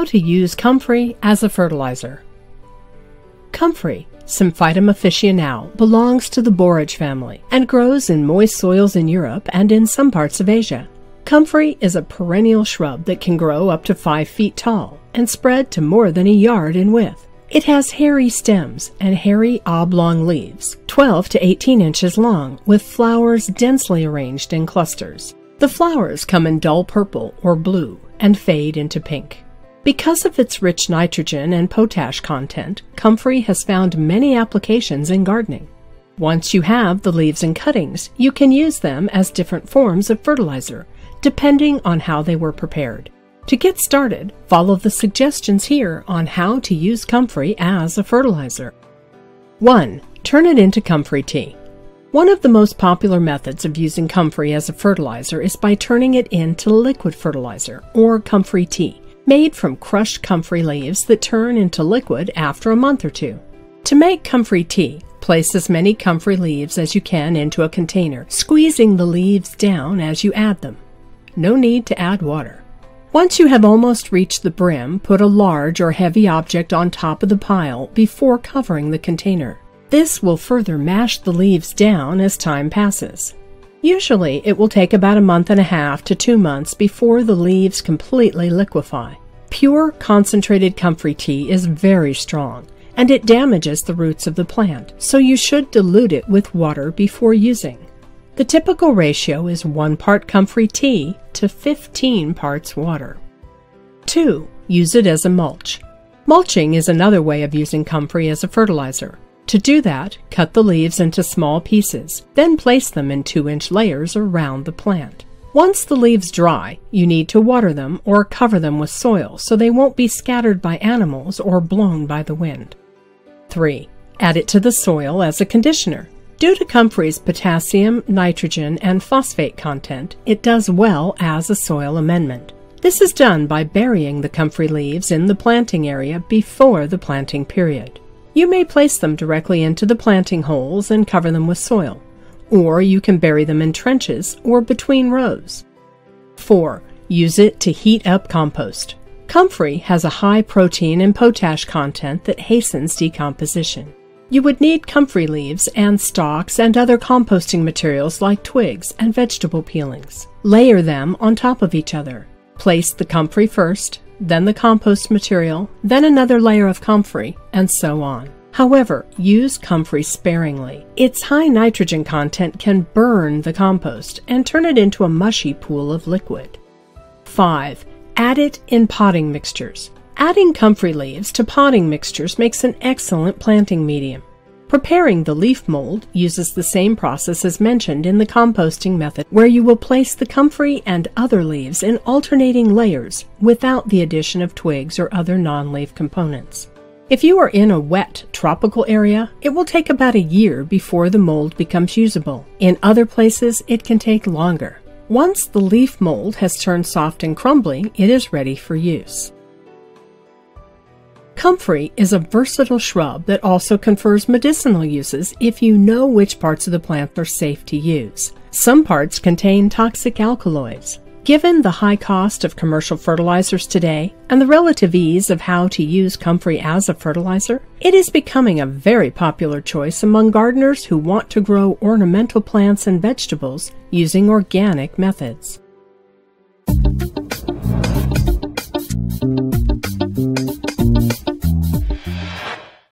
to use comfrey as a fertilizer. Comfrey, Symphytum officinale, belongs to the borage family and grows in moist soils in Europe and in some parts of Asia. Comfrey is a perennial shrub that can grow up to 5 feet tall and spread to more than a yard in width. It has hairy stems and hairy oblong leaves, 12 to 18 inches long, with flowers densely arranged in clusters. The flowers come in dull purple or blue and fade into pink. Because of its rich nitrogen and potash content, comfrey has found many applications in gardening. Once you have the leaves and cuttings, you can use them as different forms of fertilizer, depending on how they were prepared. To get started, follow the suggestions here on how to use comfrey as a fertilizer. 1. Turn it into comfrey tea. One of the most popular methods of using comfrey as a fertilizer is by turning it into liquid fertilizer, or comfrey tea, made from crushed comfrey leaves that turn into liquid after a month or two. To make comfrey tea, place as many comfrey leaves as you can into a container, squeezing the leaves down as you add them. No need to add water. Once you have almost reached the brim, put a large or heavy object on top of the pile before covering the container. This will further mash the leaves down as time passes. Usually, it will take about a month and a half to 2 months before the leaves completely liquefy. Pure concentrated comfrey tea is very strong, and it damages the roots of the plant, so you should dilute it with water before using. The typical ratio is 1 part comfrey tea to 15 parts water. 2. Use it as a mulch. Mulching is another way of using comfrey as a fertilizer. To do that, cut the leaves into small pieces, then place them in 2-inch layers around the plant. Once the leaves dry, you need to water them or cover them with soil so they won't be scattered by animals or blown by the wind. 3. Add it to the soil as a conditioner. Due to comfrey's potassium, nitrogen, and phosphate content, it does well as a soil amendment. This is done by burying the comfrey leaves in the planting area before the planting period. You may place them directly into the planting holes and cover them with soil, or you can bury them in trenches or between rows. 4. Use it to heat up compost. Comfrey has a high protein and potash content that hastens decomposition. You would need comfrey leaves and stalks and other composting materials like twigs and vegetable peelings. Layer them on top of each other. Place the comfrey first, then the compost material, then another layer of comfrey, and so on. However, use comfrey sparingly. Its high nitrogen content can burn the compost and turn it into a mushy pool of liquid. 5. Add it in potting mixtures. Adding comfrey leaves to potting mixtures makes an excellent planting medium. Preparing the leaf mold uses the same process as mentioned in the composting method, where you will place the comfrey and other leaves in alternating layers without the addition of twigs or other non-leaf components. If you are in a wet, tropical area, it will take about a year before the mold becomes usable. In other places, it can take longer. Once the leaf mold has turned soft and crumbly, it is ready for use. Comfrey is a versatile shrub that also confers medicinal uses if you know which parts of the plant are safe to use. Some parts contain toxic alkaloids. Given the high cost of commercial fertilizers today and the relative ease of how to use comfrey as a fertilizer, it is becoming a very popular choice among gardeners who want to grow ornamental plants and vegetables using organic methods.